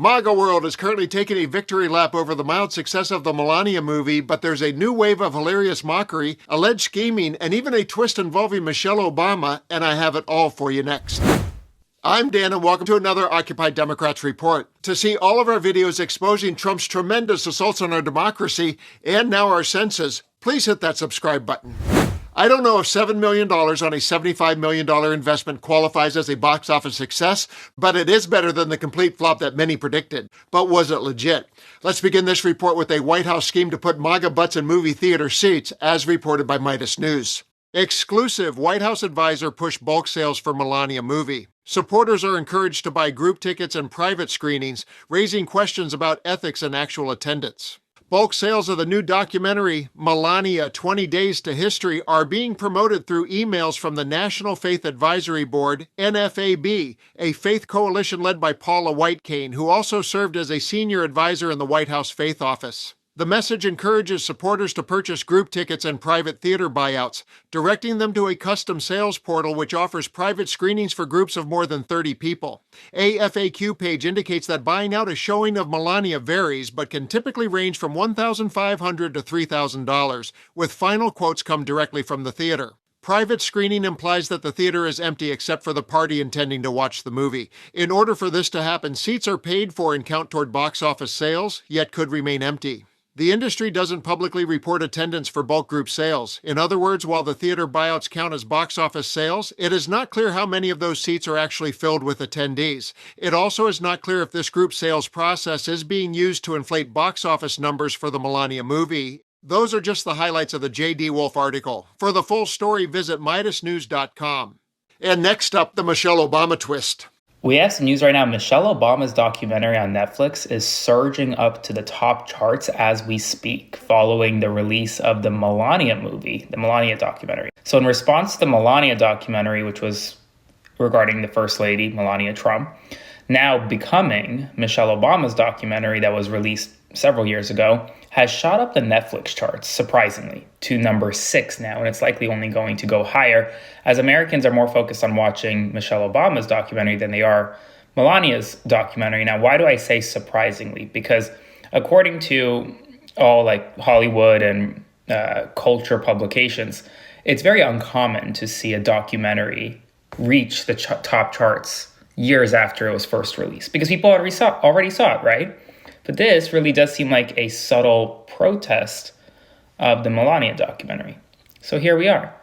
MAGA world is currently taking a victory lap over the mild success of the Melania movie, but there's a new wave of hilarious mockery, alleged scheming, and even a twist involving Michelle Obama, and I have it all for you next. I'm Dan, and welcome to another Occupy Democrats report. To see all of our videos exposing Trump's tremendous assaults on our democracy and now our senses, please hit that subscribe button. I don't know if $7 million on a $75 million investment qualifies as a box office success, but it is better than the complete flop that many predicted. But was it legit? Let's begin this report with a White House scheme to put MAGA butts in movie theater seats, as reported by Midas News. Exclusive White House advisor pushed bulk sales for Melania movie. Supporters are encouraged to buy group tickets and private screenings, raising questions about ethics and actual attendance. Bulk sales of the new documentary, Melania, 20 Days to History, are being promoted through emails from the National Faith Advisory Board, NFAB, a faith coalition led by Paula White-Cain, who also served as a senior advisor in the White House Faith Office. The message encourages supporters to purchase group tickets and private theater buyouts, directing them to a custom sales portal which offers private screenings for groups of more than 30 people. A FAQ page indicates that buying out a showing of Melania varies, but can typically range from $1,500 to $3,000, with final quotes come directly from the theater. Private screening implies that the theater is empty except for the party intending to watch the movie. In order for this to happen, seats are paid for and count toward box office sales, yet could remain empty. The industry doesn't publicly report attendance for bulk group sales. In other words, while the theater buyouts count as box office sales, it is not clear how many of those seats are actually filled with attendees. It also is not clear if this group sales process is being used to inflate box office numbers for the Melania movie. Those are just the highlights of the J.D. Wolf article. For the full story, visit MidasNews.com. And next up, the Michelle Obama twist. We have some news right now. Michelle Obama's documentary on Netflix is surging up to the top charts as we speak, following the release of the Melania movie, the Melania documentary. So in response to the Melania documentary, which was regarding the First Lady, Melania Trump, now becoming Michelle Obama's documentary that was released several years ago, has shot up the Netflix charts, surprisingly, to number 6 now, and it's likely only going to go higher as Americans are more focused on watching Michelle Obama's documentary than they are Melania's documentary. Now, why do I say surprisingly? Because according to all Hollywood and culture publications, it's very uncommon to see a documentary reach the top charts years after it was first released, because people already saw it, right? But this really does seem like a subtle protest of the Melania documentary. So here we are.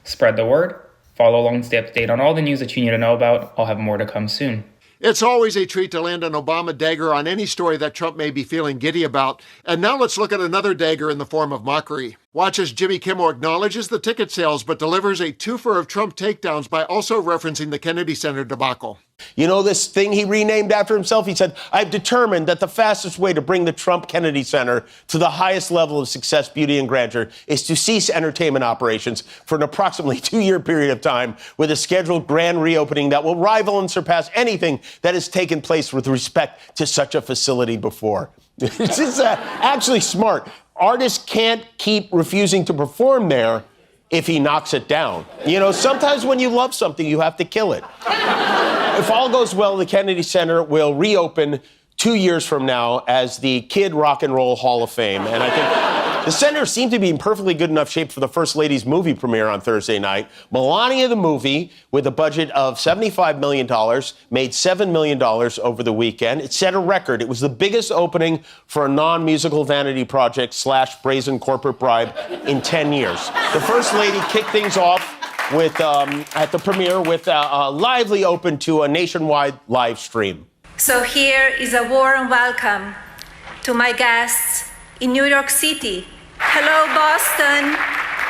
Spread the word. Follow along, stay up to date on all the news that you need to know about. I'll have more to come soon. It's always a treat to land an Obama dagger on any story that Trump may be feeling giddy about. And now let's look at another dagger in the form of mockery. Watch as Jimmy Kimmel acknowledges the ticket sales, but delivers a twofer of Trump takedowns by also referencing the Kennedy Center debacle. You know this thing he renamed after himself? He said, I've determined that the fastest way to bring the Trump Kennedy Center to the highest level of success, beauty, and grandeur is to cease entertainment operations for an approximately 2-year period of time with a scheduled grand reopening that will rival and surpass anything that has taken place with respect to such a facility before. This is actually smart. Artists can't keep refusing to perform there if he knocks it down. You know, sometimes when you love something, you have to kill it. If all goes well, the Kennedy Center will reopen 2 years from now as the Kid Rock and Roll Hall of Fame. And I think the center seemed to be in perfectly good enough shape for the First Lady's movie premiere on Thursday night. Melania, the movie, with a budget of $75 million, made $7 million over the weekend. It set a record. It was the biggest opening for a non-musical vanity project / brazen corporate bribe in 10 years. The First Lady kicked things off with at the premiere with a lively open to a nationwide live stream. So here is a warm welcome to my guests in New York City. Hello, Boston.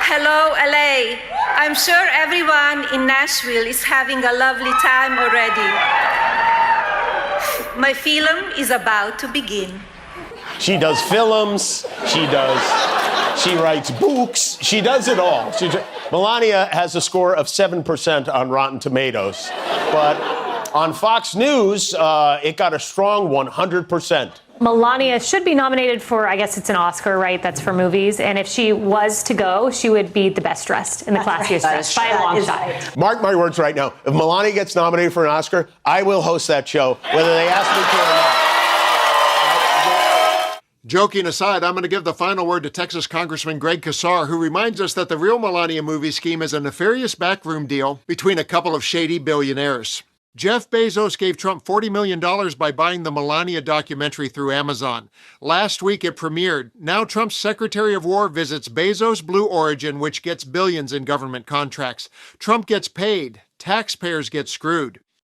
Hello, LA. I'm sure everyone in Nashville is having a lovely time already. My film is about to begin. She does films. She writes books. She does it all. Melania has a score of 7% on Rotten Tomatoes. But on Fox News, it got a strong 100%. Melania should be nominated for, I guess it's an Oscar, right? That's for movies. And if she was to go, she would be the best dressed in the classiest dress by a long shot. Right. Mark my words right now. If Melania gets nominated for an Oscar, I will host that show, whether they ask me to or not. Joking aside, I'm going to give the final word to Texas Congressman Greg Casar, who reminds us that the real Melania movie scheme is a nefarious backroom deal between a couple of shady billionaires. Jeff Bezos gave Trump $40 million by buying the Melania documentary through Amazon. Last week it premiered. Now Trump's Secretary of War visits Bezos' Blue Origin, which gets billions in government contracts. Trump gets paid. Taxpayers get screwed.